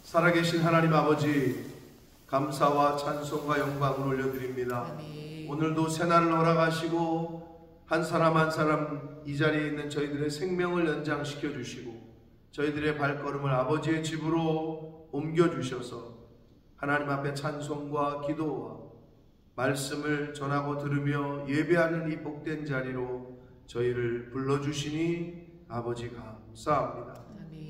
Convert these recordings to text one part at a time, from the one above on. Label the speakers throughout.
Speaker 1: 살아계신 하나님 아버지, 감사와 찬송과 영광을 올려드립니다.
Speaker 2: 아멘.
Speaker 1: 오늘도 새날을 허락하시고 한 사람 한 사람 이 자리에 있는 저희들의 생명을 연장시켜 주시고 저희들의 발걸음을 아버지의 집으로 옮겨주셔서 하나님 앞에 찬송과 기도와 말씀을 전하고 들으며 예배하는 이 복된 자리로 저희를 불러주시니 아버지 감사합니다.
Speaker 2: 아멘.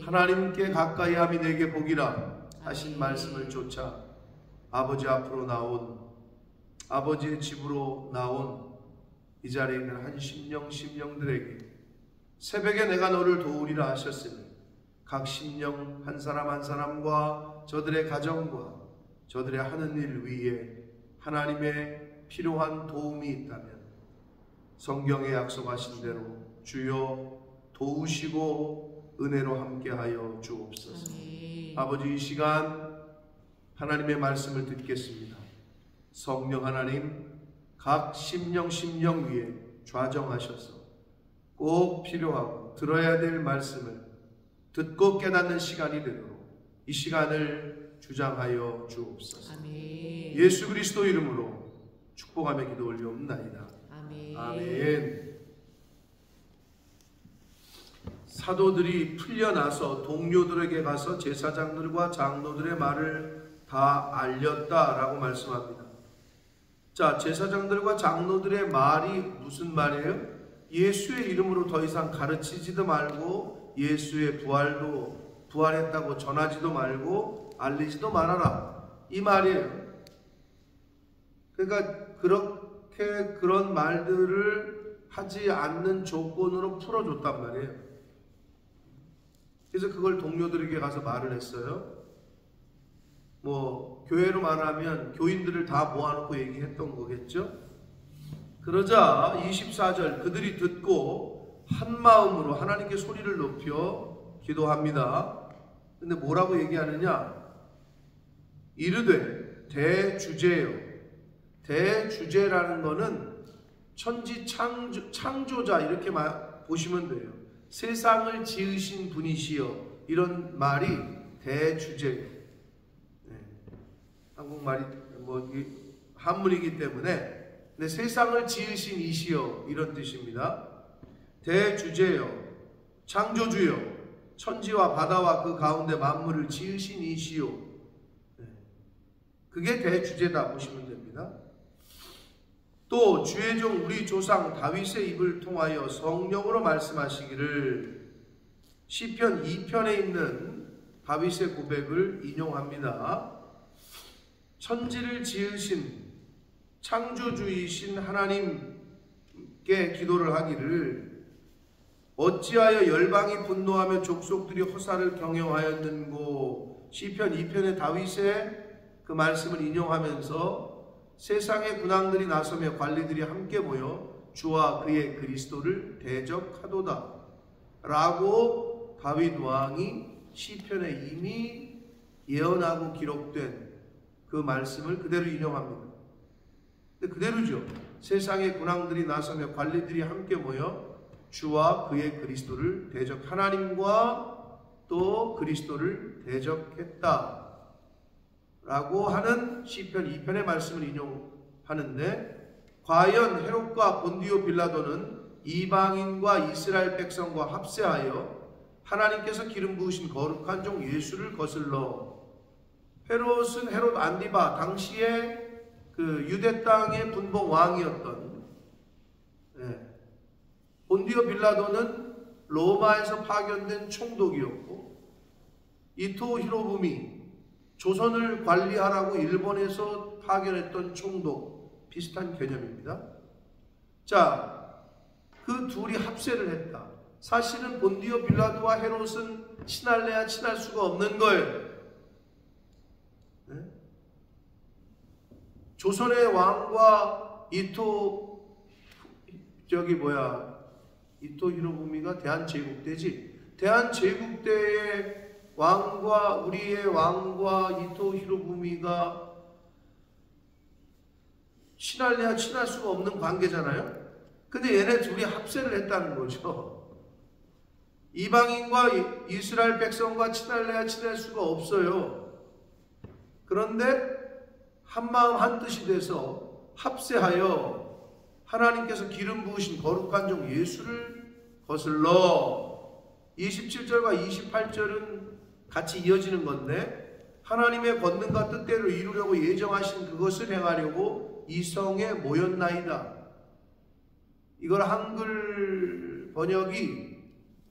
Speaker 1: 하나님께 가까이 함이 내게 복이라 하신
Speaker 2: 아멘.
Speaker 1: 말씀을 쫓아 아버지 앞으로 나온, 아버지의 집으로 나온 이 자리에 있는 한 심령들에게 새벽에 내가 너를 도우리라 하셨으니 각 심령 한 사람 한 사람과 저들의 가정과 저들의 하는 일 위에 하나님의 필요한 도움이 있다면 성경에 약속하신 대로 주여 도우시고 은혜로 함께하여 주옵소서.
Speaker 2: 아멘.
Speaker 1: 아버지, 이 시간 하나님의 말씀을 듣겠습니다. 성령 하나님, 각 심령 위에 좌정하셔서 꼭 필요하고 들어야 될 말씀을 듣고 깨닫는 시간이 되도록 이 시간을 주장하여 주옵소서.
Speaker 2: 아멘.
Speaker 1: 예수 그리스도 이름으로 축복하며 기도 올리옵나이다.
Speaker 2: 아멘.
Speaker 1: 아멘. 사도들이 풀려나서 동료들에게 가서 제사장들과 장로들의 말을 다 알렸다라고 말씀합니다. 자, 제사장들과 장로들의 말이 무슨 말이에요? 예수의 이름으로 더 이상 가르치지도 말고 예수의 부활했다고 전하지도 말고 알리지도 말아라, 이 말이에요. 그러니까 그렇게 그런 말들을 하지 않는 조건으로 풀어줬단 말이에요. 그래서 그걸 동료들에게 가서 말을 했어요. 교회로 말하면 교인들을 다 모아놓고 얘기했던 거겠죠. 그러자 24절, 그들이 듣고 한 마음으로 하나님께 소리를 높여 기도합니다. 근데 뭐라고 얘기하느냐? 이르되 대주제요. 대주제라는 거는 천지 창조자 이렇게 보시면 돼요. 세상을 지으신 분이시여, 이런 말이 대주제예요. 한국말이 한문이기 때문에, 근데 세상을 지으신 이시여, 이런 뜻입니다. 대주제여, 창조주여, 천지와 바다와 그 가운데 만물을 지으신 이시여, 그게 대주제다 보시면 됩니다. 또 주의 종 우리 조상 다윗의 입을 통하여 성령으로 말씀하시기를, 시편 2편에 있는 다윗의 고백을 인용합니다. 천지를 지으신 창조주이신 하나님께 기도를 하기를, 어찌하여 열방이 분노하며 족속들이 허사를 경영하였는고, 시편 2편의 다윗의 그 말씀을 인용하면서 세상의 군왕들이 나서며 관리들이 함께 모여 주와 그의 그리스도를 대적하도다 라고 다윗 왕이 시편에 이미 예언하고 기록된 그 말씀을 그대로 인용합니다. 근데 그대로죠. 세상의 군왕들이 나서며 관리들이 함께 모여 주와 그의 그리스도를 하나님과 또 그리스도를 대적했다 라고 하는 시편 2편의 말씀을 인용하는데, 과연 헤롯과 본디오 빌라도는 이방인과 이스라엘 백성과 합세하여 하나님께서 기름 부으신 거룩한 종 예수를 거슬러, 헤롯은 헤롯 안디바, 당시에 그 유대 땅의 분봉 왕이었던, 본디오 빌라도는 로마에서 파견된 총독이었고, 이토 히로부미, 조선을 관리하라고 일본에서 파견했던 총독, 비슷한 개념입니다. 자, 그 둘이 합세를 했다. 사실은 본디오 빌라도와 헤롯은 친할래야 친할 수가 없는 거예요. 조선의 왕과 이토 히로부미가 대한제국대지. 대한제국대의 왕과 우리의 왕과 이토 히로부미가 친할래야 친할 수가 없는 관계잖아요. 근데 얘네 둘이 합세를 했다는 거죠. 이방인과 이스라엘 백성과 친할래야 친할 수가 없어요. 그런데 한마음 한뜻이 돼서 합세하여 하나님께서 기름 부으신 거룩한 종 예수를 거슬러 27절과 28절은 같이 이어지는 건데 하나님의 권능과 뜻대로 이루려고 예정하신 그것을 행하려고 이 성에 모였나이다. 이걸 한글 번역이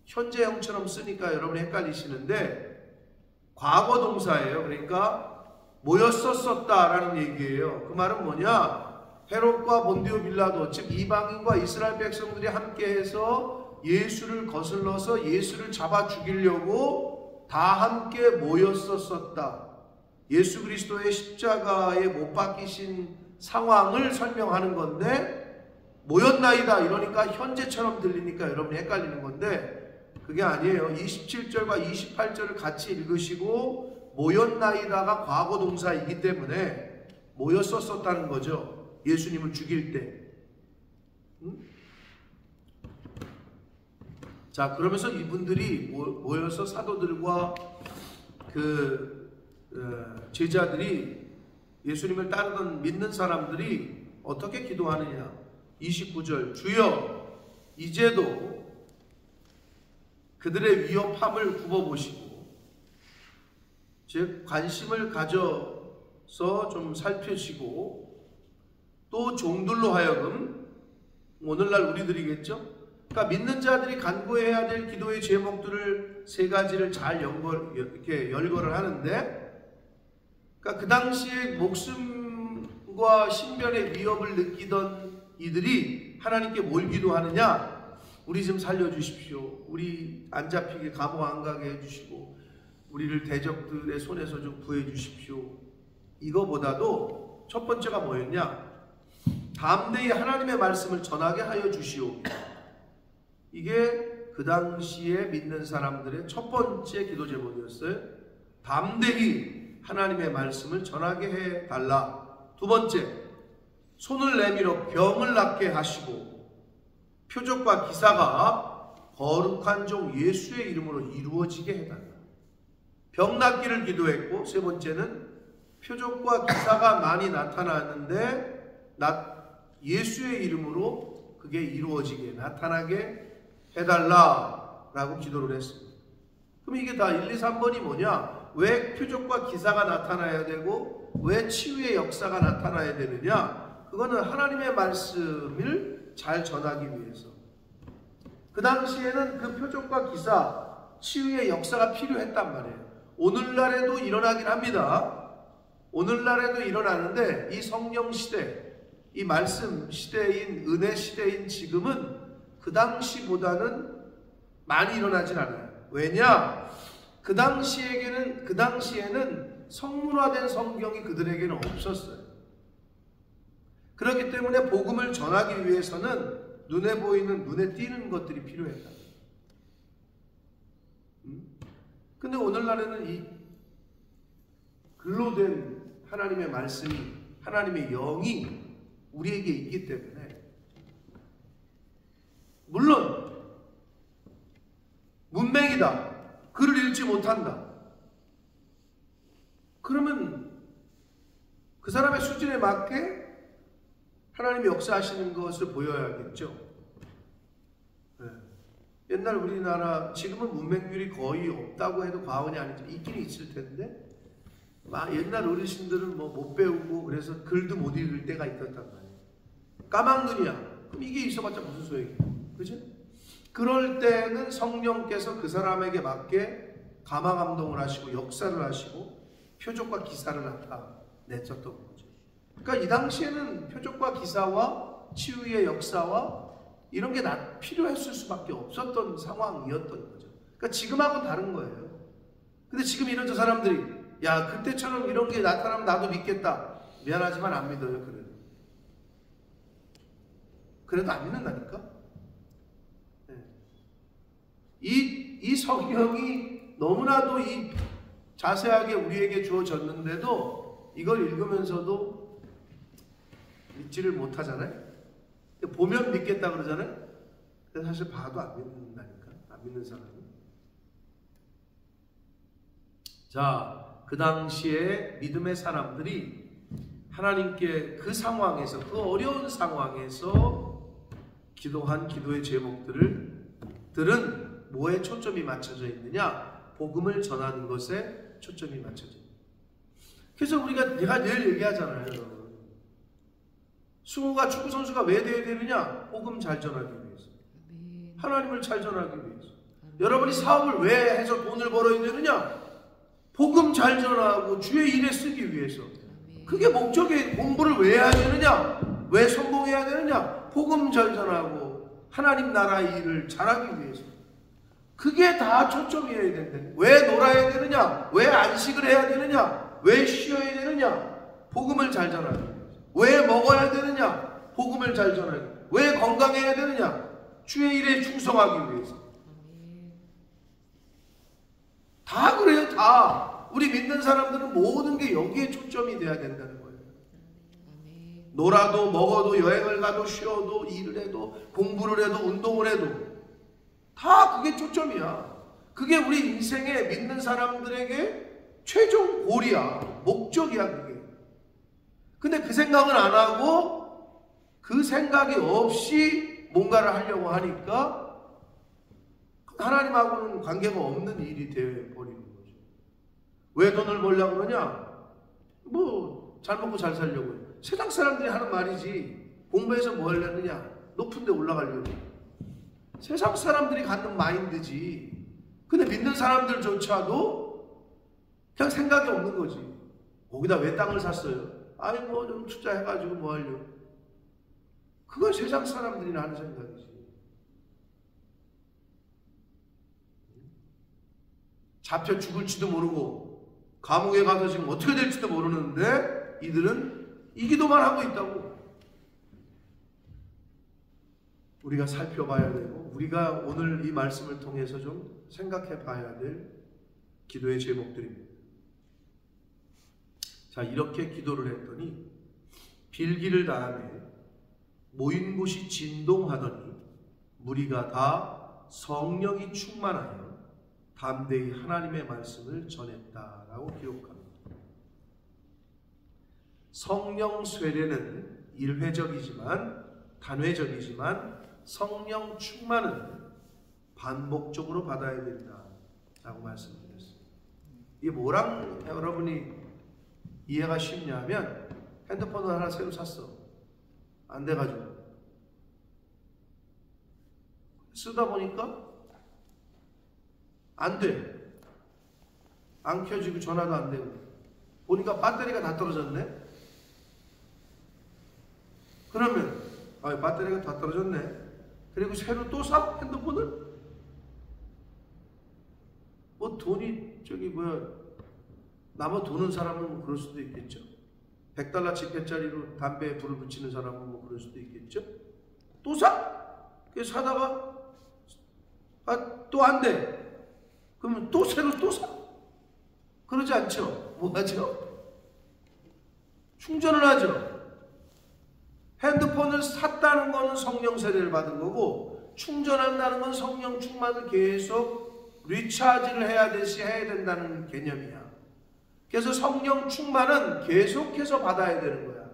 Speaker 1: 현재형처럼 쓰니까 여러분이 헷갈리시는데 과거 동사예요. 그러니까 모였었다라는 얘기예요. 그 말은 뭐냐? 헤롯과 본디오 빌라도 즉 이방인과 이스라엘 백성들이 함께해서 예수를 거슬러서 예수를 잡아 죽이려고 다 함께 모였었다. 예수 그리스도의 십자가에 못 박히신 상황을 설명하는 건데 모였나이다 이러니까 현재처럼 들리니까 여러분이 헷갈리는 건데 그게 아니에요. 27절과 28절을 같이 읽으시고 모였나이다가 과거 동사이기 때문에 모였었다는 거죠. 예수님을 죽일 때. 자, 그러면서 이분들이 모여서 사도들과 제자들이 예수님을 따르던 믿는 사람들이 어떻게 기도하느냐. 29절 주여 이제도 그들의 위협함을 굽어보시고 즉 관심을 가져서 좀 살피시고 또 종들로 하여금 오늘날 우리들이겠죠. 그러니까 믿는 자들이 간구해야 될 기도의 제목들을 세 가지를 잘 이렇게 열거를 하는데, 그러니까 그 당시에 목숨과 신변의 위협을 느끼던 이들이 하나님께 뭘 기도하느냐? 우리 좀 살려주십시오. 우리 안 잡히게 감옥 안 가게 해주시고 우리를 대적들의 손에서 좀 구해주십시오. 이거보다도 첫 번째가 뭐였냐? 담대히 하나님의 말씀을 전하게 하여 주시오. 이게 그 당시에 믿는 사람들의 첫 번째 기도 제목이었어요. 담대히 하나님의 말씀을 전하게 해달라. 두 번째, 손을 내밀어 병을 낫게 하시고 표적과 기사가 거룩한 종 예수의 이름으로 이루어지게 해달라. 병 낫기를 기도했고, 세 번째는 표적과 기사가 많이 나타나는데 예수의 이름으로 그게 이루어지게 나타나게 해달라 라고 기도를 했습니다. 그럼 이게 다 1, 2, 3번이 뭐냐? 왜 표적과 기사가 나타나야 되고 왜 치유의 역사가 나타나야 되느냐? 그거는 하나님의 말씀을 잘 전하기 위해서. 그 당시에는 그 표적과 기사, 치유의 역사가 필요했단 말이에요. 오늘날에도 일어나긴 합니다. 오늘날에도 일어나는데 이 성령 시대, 이 말씀 시대인 은혜 시대인 지금은 그 당시보다는 많이 일어나진 않아요. 왜냐? 그 당시에는 성문화된 성경이 그들에게는 없었어요. 그렇기 때문에 복음을 전하기 위해서는 눈에 보이는, 눈에 띄는 것들이 필요했다. 근데 오늘날에는 이 글로 된 하나님의 말씀이, 하나님의 영이 우리에게 있기 때문에, 물론 문맹이다, 글을 읽지 못한다, 그러면 그 사람의 수준에 맞게 하나님이 역사하시는 것을 보여야겠죠. 네. 옛날 우리나라, 지금은 문맹률이 거의 없다고 해도 과언이 아니죠. 있긴 있을 텐데 옛날 어르신들은 못 배우고 그래서 글도 못 읽을 때가 있었단 말이에요. 까막눈이야. 그럼 이게 있어봤자 무슨 소용이야. 그죠? 그럴 때는 성령께서 그 사람에게 맞게 감화감동을 하시고 역사를 하시고 표적과 기사를 나타냈었던 거죠. 그러니까 이 당시에는 표적과 기사와 치유의 역사와 이런 게 필요했을 수밖에 없었던 상황이었던 거죠. 그러니까 지금하고는 다른 거예요. 근데 지금 이런 저 사람들이 야, 그때처럼 이런 게 나타나면 나도 믿겠다. 미안하지만 안 믿어요. 그래도 안 믿는다니까. 네. 이 성경이 너무나도 자세하게 우리에게 주어졌는데도 이걸 읽으면서도 믿지를 못하잖아요. 보면 믿겠다 그러잖아요. 근데 사실 봐도 안 믿는다니까. 안 믿는 사람은. 자, 그 당시에 믿음의 사람들이 하나님께 그 상황에서, 그 어려운 상황에서 기도한 기도의 제목들은 뭐에 초점이 맞춰져 있느냐? 복음을 전하는 것에 초점이 맞춰져 있다. 그래서 내가 늘 얘기하잖아요, 여러분. 승우가 축구선수가 왜 돼야 되느냐? 복음 잘 전하기 위해서. 하나님을 잘 전하기 위해서. 여러분이 사업을 왜 해서 돈을 벌어야 되느냐? 복음 잘 전하고 주의 일에 쓰기 위해서. 그게 목적이. 공부를 왜 해야 되느냐? 왜 성공해야 되느냐? 복음 잘 전하고 하나님 나라 일을 잘하기 위해서. 그게 다 초점이어야 된다. 왜 놀아야 되느냐? 왜 안식을 해야 되느냐? 왜 쉬어야 되느냐? 복음을 잘 전하기 위해서. 왜 먹어야 되느냐? 복음을 잘 전하기 위해서. 왜 건강해야 되느냐? 주의 일에 충성하기 위해서. 다 그래요, 다. 우리 믿는 사람들은 모든 게 여기에 초점이 돼야 된다는 거예요. 놀아도 먹어도 여행을 가도 쉬어도 일을 해도 공부를 해도 운동을 해도 다 그게 초점이야. 그게 우리 인생에 믿는 사람들에게 최종 골이야. 목적이야, 그게. 근데 그 생각을 안 하고 그 생각이 없이 뭔가를 하려고 하니까 하나님하고는 관계가 없는 일이 되어버리는 거죠. 왜 돈을 벌려고 그러냐? 잘 먹고 잘 살려고 해요. 세상 사람들이 하는 말이지. 공부해서 뭐 하려느냐? 높은 데 올라가려고. 세상 사람들이 갖는 마인드지. 근데 믿는 사람들조차도 그냥 생각이 없는 거지. 거기다 왜 땅을 샀어요? 아니 좀 투자해가지고 뭐 하려고. 그건 세상 사람들이나 하는 생각이지. 잡혀 죽을지도 모르고 감옥에 가서 지금 어떻게 될지도 모르는데 이들은 이 기도만 하고 있다고. 우리가 살펴봐야 되고 우리가 오늘 이 말씀을 통해서 좀 생각해 봐야 될 기도의 제목들입니다. 자, 이렇게 기도를 했더니 빌기를 다음에 모인 곳이 진동하더니 무리가 다 성령이 충만하여 담대히 하나님의 말씀을 전했다라고 기록합니다. 성령 쇠례는 일회적이지만 단회적이지만 성령 충만은 반복적으로 받아야 된다라고 말씀드렸습니다. 이게 뭐랑 여러분이 이해가 쉽냐면 핸드폰을 하나 새로 샀어. 안 돼가지고 쓰다 보니까 안 돼. 안 켜지고 전화도 안 되고 보니까 배터리가 다 떨어졌네. 그러면 배터리가 다 떨어졌네. 그리고 새로 또 사? 핸드폰을? 돈이 남아 도는 사람은 그럴 수도 있겠죠. $100 지폐짜리로 담배에 불을 붙이는 사람은 그럴 수도 있겠죠. 또 사? 그래서 사다가 또 안 돼. 그러면 또 새로 또 사? 그러지 않죠. 뭐 하죠? 충전을 하죠. 핸드폰을 샀다는 것은 성령 세례를 받은 거고 충전한다는 건 성령 충만을 계속 리차지를 해야 된다는 개념이야. 그래서 성령 충만은 계속해서 받아야 되는 거야.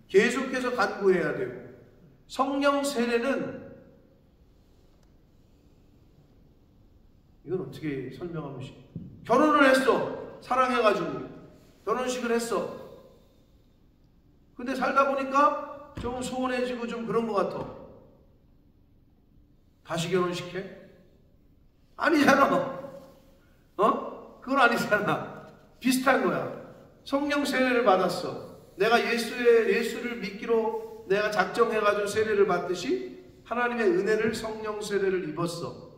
Speaker 1: 계속해서 간구해야 되고 성령 세례는 이건 어떻게 설명하면 결혼을 했어. 사랑해가지고 결혼식을 했어. 근데 살다 보니까 좀 소원해지고 좀 그런 것 같아. 다시 결혼식해? 아니잖아. 그건 아니잖아. 비슷한 거야. 성령 세례를 받았어. 내가 예수를 믿기로 내가 작정해가지고 세례를 받듯이 하나님의 은혜를 성령 세례를 입었어.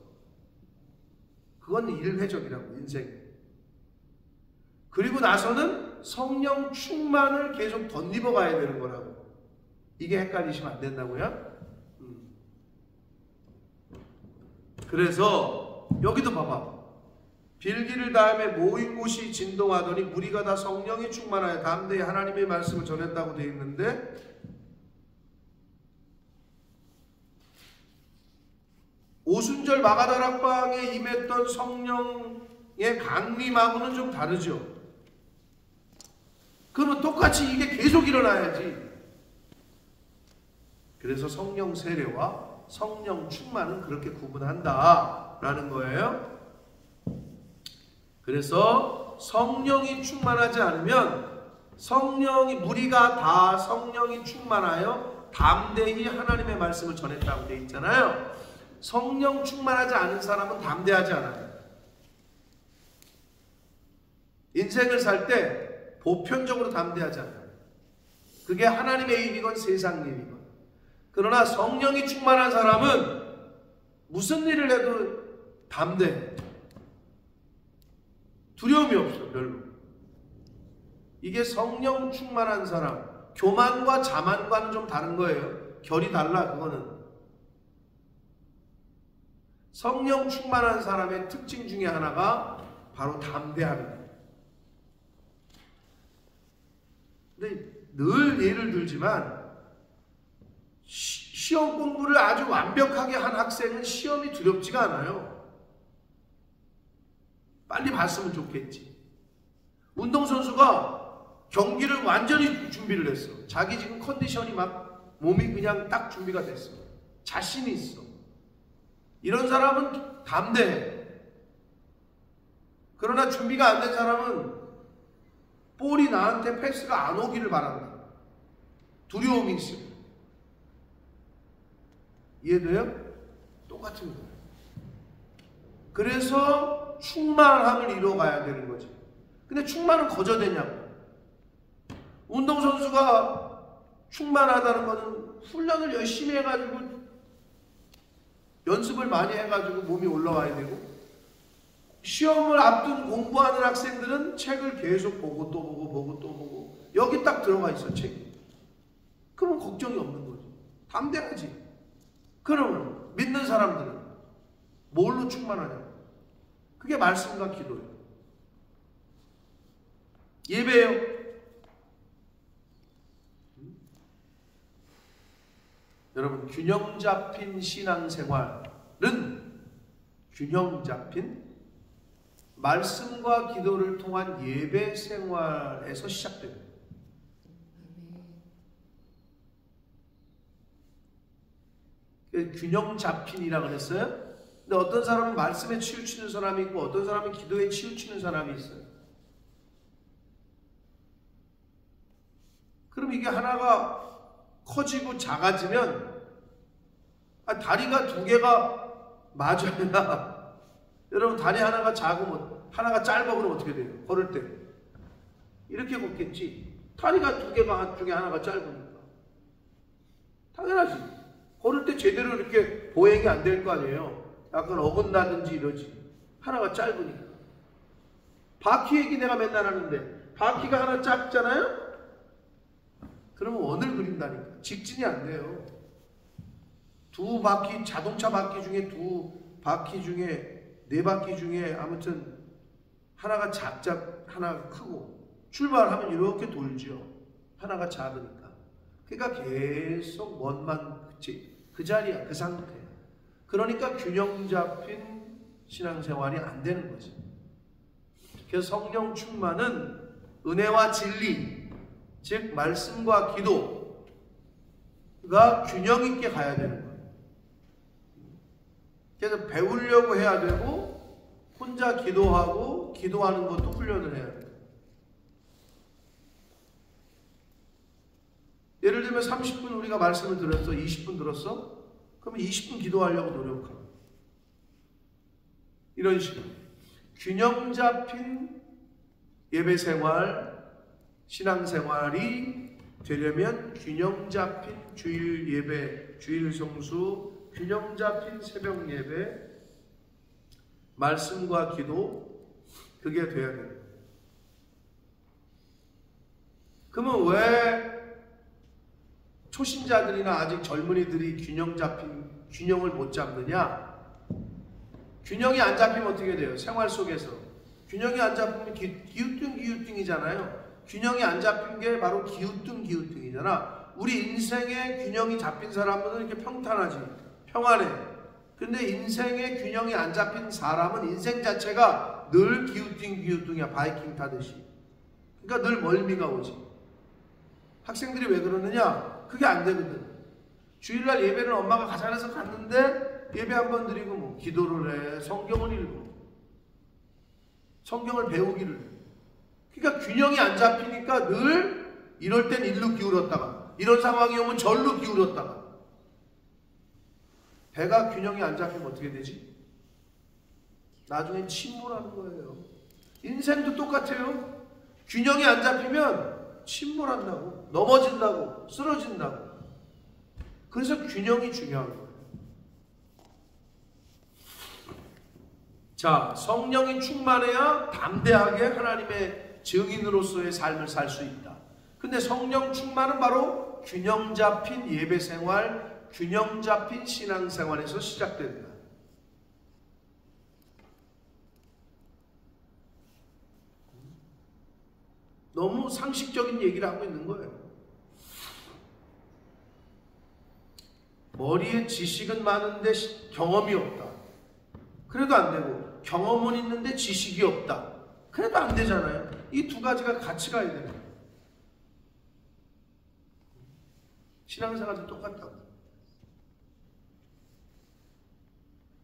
Speaker 1: 그건 일회적이라고, 인생. 그리고 나서는 성령 충만을 계속 덧입어 가야 되는 거라고. 이게 헷갈리시면 안 된다고요? 그래서 여기도 봐봐. 빌기를 다음에 모인 곳이 진동하더니 무리가 다 성령이 충만하여 담대히 하나님의 말씀을 전했다고 되어 있는데 오순절 마가다락방에 임했던 성령의 강림하고는 좀 다르죠. 그러면 똑같이 이게 계속 일어나야지. 그래서 성령 세례와 성령 충만은 그렇게 구분한다라는 거예요. 그래서 성령이 충만하지 않으면 무리가 다 성령이 충만하여 담대히 하나님의 말씀을 전했다고 되어 있잖아요. 성령 충만하지 않은 사람은 담대하지 않아요. 인생을 살 때 보편적으로 담대하지 않아요. 그게 하나님의 일이건 세상 일이건. 그러나 성령이 충만한 사람은 무슨 일을 해도 담대해. 두려움이 없어, 별로. 이게 성령 충만한 사람, 교만과 자만과는 좀 다른 거예요. 결이 달라, 그거는. 성령 충만한 사람의 특징 중에 하나가 바로 담대함입니다. 근데 늘 예를 들지만 시험 공부를 아주 완벽하게 한 학생은 시험이 두렵지가 않아요. 빨리 봤으면 좋겠지. 운동선수가 경기를 완전히 준비를 했어. 자기 지금 컨디션이 막 몸이 그냥 딱 준비가 됐어. 자신이 있어. 이런 사람은 담대해. 그러나 준비가 안 된 사람은 볼이 나한테 패스가 안 오기를 바란다. 두려움이 있어. 이해돼요? 똑같은 거예요. 그래서 충만함을 이뤄가야 되는 거지. 근데 충만은 거저되냐고. 운동선수가 충만하다는 것은 훈련을 열심히 해가지고 연습을 많이 해가지고 몸이 올라와야 되고, 시험을 앞둔 공부하는 학생들은 책을 계속 보고 또 보고 또 보고, 여기 딱 들어가 있어, 책이. 그럼 걱정이 없는 거지. 담대하지. 그러면 믿는 사람들은 뭘로 충만하냐? 그게 말씀과 기도예요. 예배예요. 여러분, 균형 잡힌 신앙생활은 균형 잡힌 말씀과 기도를 통한 예배 생활에서 시작됩니다. 균형 잡힌이라고 그랬어요. 근데 어떤 사람은 말씀에 치우치는 사람이 있고 어떤 사람은 기도에 치우치는 사람이 있어요. 그럼 이게 하나가 커지고 작아지면 다리가 두 개가 맞아야 여러분, 다리 하나가 작으면 하나가 짧아 그러면 어떻게 돼요? 걸을 때 이렇게 걷겠지. 다리가 두 개가 한쪽에 하나가 짧으니까 당연하지. 걸을 때 제대로 이렇게 보행이 안 될 거 아니에요. 약간 어긋나든지 이러지. 하나가 짧으니까. 바퀴 얘기 내가 맨날 하는데 바퀴가 하나 짧잖아요? 그러면 원을 그린다니까. 직진이 안 돼요. 두 바퀴, 자동차 바퀴 중에 두 바퀴 중에 네 바퀴 중에 아무튼 하나가 하나가 크고 출발하면 이렇게 돌죠. 하나가 작으니까. 그러니까 계속 원만 그 자리야, 그 상태야. 그러니까 균형 잡힌 신앙생활이 안 되는 거지. 그래서 성령 충만은 은혜와 진리, 즉 말씀과 기도가 균형 있게 가야 되는 거예요. 그래서 배우려고 해야 되고 혼자 기도하고 기도하는 것도 훈련을 해야 돼요. 예를 들면 30분 우리가 말씀을 들었어. 20분 들었어? 그러면 20분 기도하려고 노력하고, 이런 식으로 균형 잡힌 예배생활, 신앙생활이 되려면 균형 잡힌 주일 예배, 주일 성수, 균형 잡힌 새벽 예배, 말씀과 기도, 그게 돼야 돼요. 그러면 왜 초신자들이나 아직 젊은이들이 균형을 못 잡느냐? 균형이 안 잡히면 어떻게 돼요? 생활 속에서 균형이 안 잡히면 기우뚱이잖아요. 균형이 안 잡힌 게 바로 기우뚱이잖아. 우리 인생에 균형이 잡힌 사람은 이렇게 평탄하지, 평안해. 근데 인생의 균형이 안 잡힌 사람은 인생 자체가 늘 기우뚱기우뚱이야. 바이킹 타듯이. 그러니까 늘 멀미가 오지. 학생들이 왜 그러느냐? 그게 안 되거든. 주일날 예배를 엄마가 가자 해서 갔는데 예배 한번 드리고 뭐 기도를 해, 성경을 읽고 성경을 배우기를 해. 그러니까 균형이 안 잡히니까 늘 이럴 땐 일로 기울었다가 이런 상황이 오면 절로 기울었다가 배가 균형이 안 잡히면 어떻게 되지? 나중엔 침몰하는 거예요. 인생도 똑같아요. 균형이 안 잡히면 침몰한다고, 넘어진다고, 쓰러진다고. 그래서 균형이 중요한 거예요. 자, 성령이 충만해야 담대하게 하나님의 증인으로서의 삶을 살 수 있다. 근데 성령 충만은 바로 균형 잡힌 예배 생활, 균형 잡힌 신앙 생활에서 시작된다. 너무 상식적인 얘기를 하고 있는 거예요. 머리에 지식은 많은데 경험이 없다. 그래도 안 되고, 경험은 있는데 지식이 없다. 그래도 안 되잖아요. 이 두 가지가 같이 가야 돼요. 신앙생활도 똑같다고.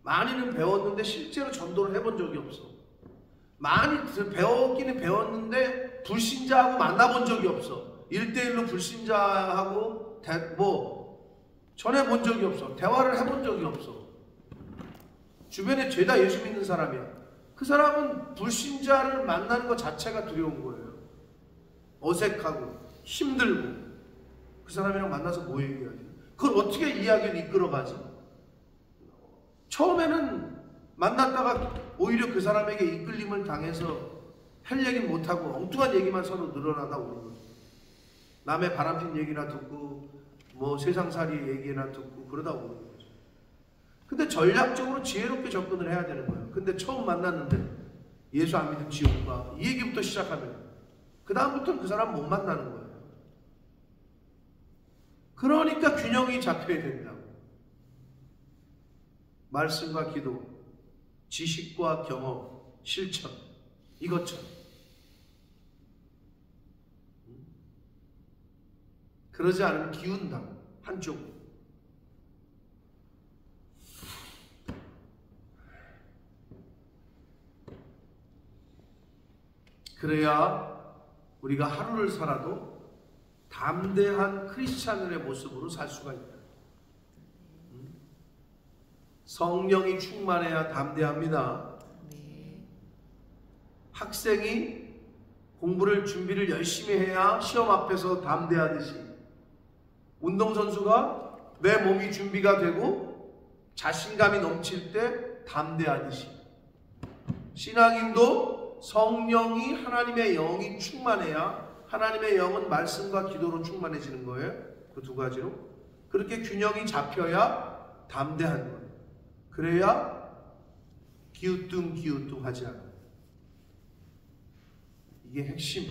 Speaker 1: 많이는 배웠는데 실제로 전도를 해본 적이 없어. 많이 배웠기는 배웠는데 불신자하고 만나본 적이 없어. 1대1로 불신자하고 전해본 적이 없어. 대화를 해본 적이 없어. 주변에 죄다 예수 믿는 사람이야. 그 사람은 불신자를 만나는 것 자체가 두려운 거예요. 어색하고 힘들고. 그 사람이랑 만나서 뭐 얘기하지? 그걸 어떻게 이야기를 이끌어가지? 처음에는 만났다가 오히려 그 사람에게 이끌림을 당해서 할 얘기는 못하고 엉뚱한 얘기만 서로 늘어나다 오는 거예요. 남의 바람핀 얘기나 듣고 뭐 세상살이 얘기나 듣고 그러다 오는 거죠. 근데 전략적으로 지혜롭게 접근을 해야 되는 거예요. 근데 처음 만났는데 예수 안 믿으면 지옥 가. 이 얘기부터 시작하면 그 다음부터는 그 사람 못 만나는 거예요. 그러니까 균형이 잡혀야 된다고. 말씀과 기도, 지식과 경험, 실천, 이것처럼. 그러지 않으면 기운다고, 한쪽으로. 그래야 우리가 하루를 살아도 담대한 크리스찬들의 모습으로 살 수가 있다. 성령이 충만해야 담대합니다. 학생이 공부를 준비를 열심히 해야 시험 앞에서 담대하듯이 운동선수가 내 몸이 준비가 되고 자신감이 넘칠 때 담대하듯이 신앙인도 성령이 하나님의 영이 충만해야 하나님의 영은 말씀과 기도로 충만해지는 거예요. 그 두 가지로. 그렇게 균형이 잡혀야 담대한 거예요. 그래야 기우뚱기우뚱하지 않아요. 이게 핵심.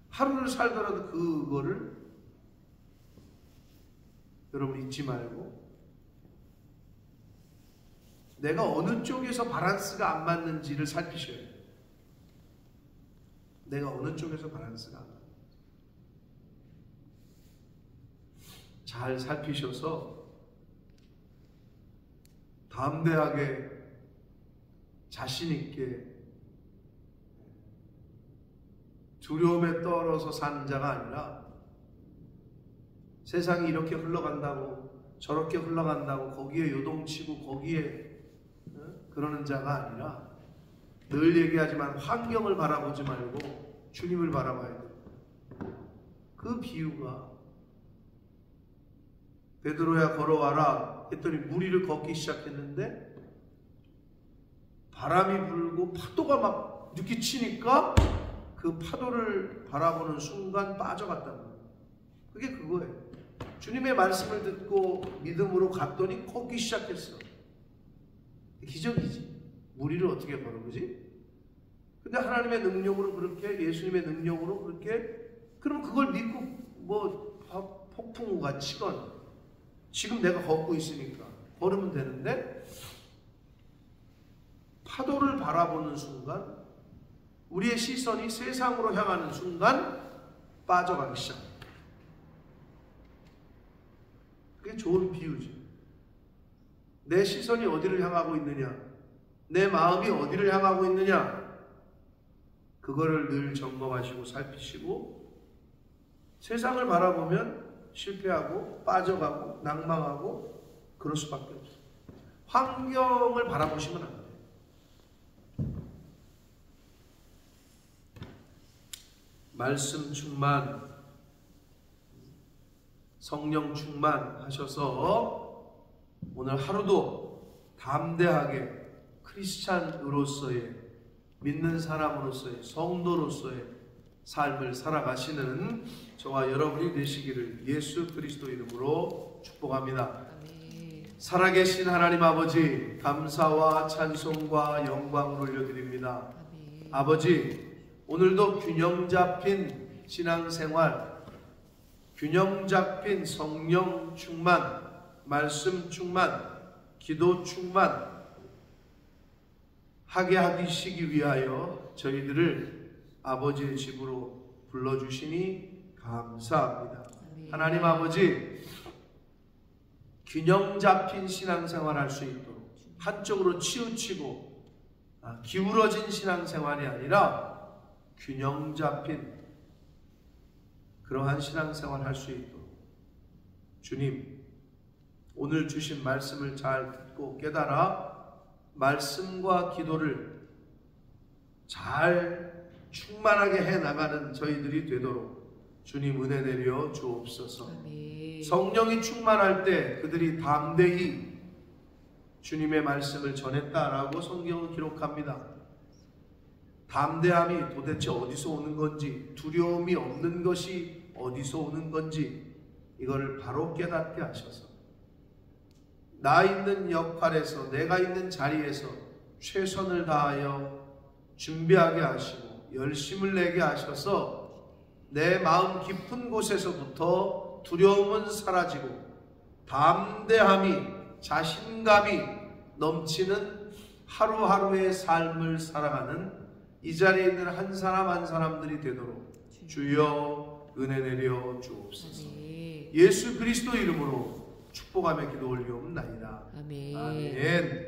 Speaker 1: 하루를 살더라도 그거를 여러분 잊지 말고 내가 어느 쪽에서 밸런스가 안 맞는지를 살피셔야 돼요. 내가 어느 쪽에서 밸런스가 안 맞는지 잘 살피셔서 담대하게 자신있게 두려움에 떨어서 사는 자가 아니라 세상이 이렇게 흘러간다고 저렇게 흘러간다고 거기에 요동치고 거기에 그러는 자가 아니라 늘 얘기하지만 환경을 바라보지 말고 주님을 바라봐야 돼요. 그 비유가 베드로야 걸어와라 했더니 무리를 걷기 시작했는데 바람이 불고 파도가 막 늦게 치니까 그 파도를 바라보는 순간 빠져갔다는 거예요. 그게 그거예요. 주님의 말씀을 듣고 믿음으로 갔더니 걷기 시작했어. 기적이지. 무리를 어떻게 걸어, 그지? 근데 하나님의 능력으로 그렇게, 예수님의 능력으로 그렇게, 그럼 그걸 믿고 뭐 폭풍우가 치건 지금 내가 걷고 있으니까 걸으면 되는데 사도를 바라보는 순간, 우리의 시선이 세상으로 향하는 순간 빠져가기 시작합니다. 그게 좋은 비유죠. 내 시선이 어디를 향하고 있느냐, 내 마음이 어디를 향하고 있느냐, 그거를 늘 점검하시고 살피시고, 세상을 바라보면 실패하고 빠져가고 낭망하고 그럴 수밖에 없어요. 환경을 바라보시면 안 돼요. 말씀 충만, 성령 충만하셔서 오늘 하루도 담대하게 크리스찬으로서의, 믿는 사람으로서의, 성도로서의 삶을 살아가시는 저와 여러분이 되시기를 예수 그리스도 이름으로 축복합니다. 살아계신 하나님 아버지, 감사와 찬송과 영광을 올려드립니다. 아버지, 오늘도 균형 잡힌 신앙생활, 균형 잡힌 성령 충만, 말씀 충만, 기도 충만 하게 하시기 위하여 저희들을 아버지의 집으로 불러주시니 감사합니다. 하나님 아버지, 균형 잡힌 신앙생활 할 수 있도록, 한쪽으로 치우치고 기울어진 신앙생활이 아니라 균형 잡힌 그러한 신앙생활 할 수 있도록 주님, 오늘 주신 말씀을 잘 듣고 깨달아 말씀과 기도를 잘 충만하게 해나가는 저희들이 되도록 주님 은혜 내려 주옵소서. 성령이 충만할 때 그들이 담대히 주님의 말씀을 전했다라고 성경은 기록합니다. 담대함이 도대체 어디서 오는 건지, 두려움이 없는 것이 어디서 오는 건지 이거를 바로 깨닫게 하셔서 나 있는 역할에서, 내가 있는 자리에서 최선을 다하여 준비하게 하시고 열심을 내게 하셔서 내 마음 깊은 곳에서부터 두려움은 사라지고 담대함이, 자신감이 넘치는 하루하루의 삶을 살아가는 이 자리에 있는 한 사람 한 사람들이 되도록 주여 은혜 내려 주옵소서. 예수 그리스도 이름으로 축복하며 기도 올리옵나이다. 아멘.